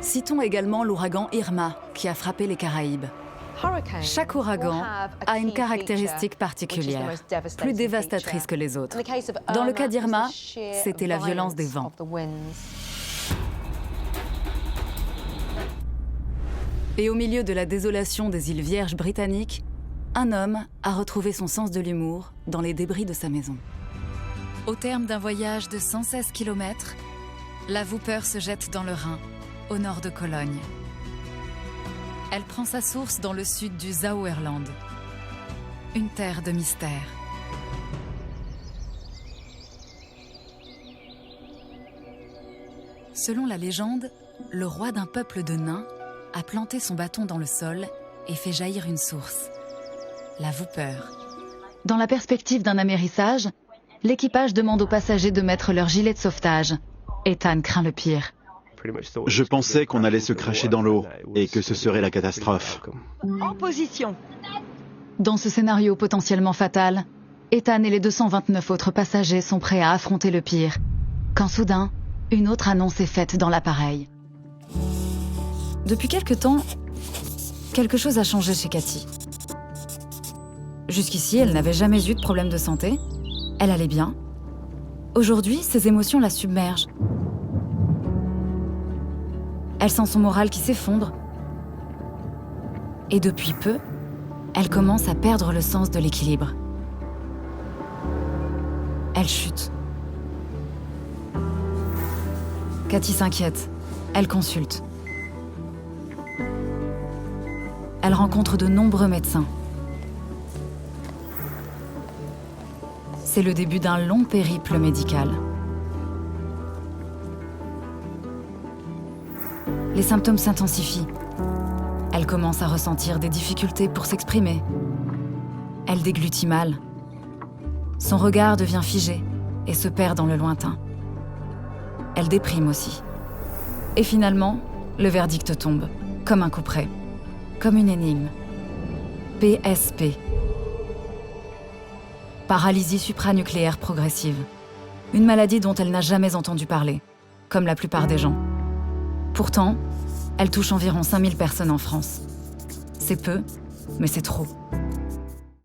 Citons également l'ouragan Irma qui a frappé les Caraïbes. Chaque ouragan a une caractéristique particulière, plus dévastatrice que les autres. Dans le cas d'Irma, c'était la violence des vents. Et au milieu de la désolation des îles Vierges britanniques, un homme a retrouvé son sens de l'humour dans les débris de sa maison. Au terme d'un voyage de 116 km, la Wupper se jette dans le Rhin, au nord de Cologne. Elle prend sa source dans le sud du Sauerland, une terre de mystère. Selon la légende, le roi d'un peuple de nains a planté son bâton dans le sol et fait jaillir une source, la Wupper. Dans la perspective d'un amérissage, l'équipage demande aux passagers de mettre leur gilet de sauvetage. Ethan craint le pire. Je pensais qu'on allait se cracher dans l'eau et que ce serait la catastrophe. En position. Dans ce scénario potentiellement fatal, Ethan et les 229 autres passagers sont prêts à affronter le pire, quand soudain, une autre annonce est faite dans l'appareil. Depuis quelque temps, quelque chose a changé chez Cathy. Jusqu'ici, elle n'avait jamais eu de problème de santé. Elle allait bien. Aujourd'hui, ses émotions la submergent. Elle sent son moral qui s'effondre. Et depuis peu, elle commence à perdre le sens de l'équilibre. Elle chute. Cathy s'inquiète. Elle consulte. Elle rencontre de nombreux médecins. C'est le début d'un long périple médical. Les symptômes s'intensifient. Elle commence à ressentir des difficultés pour s'exprimer. Elle déglutit mal. Son regard devient figé et se perd dans le lointain. Elle déprime aussi. Et finalement, le verdict tombe, comme un coup près, comme une énigme. PSP. Paralysie supranucléaire progressive. Une maladie dont elle n'a jamais entendu parler, comme la plupart des gens. Pourtant, elle touche environ 5000 personnes en France. C'est peu, mais c'est trop.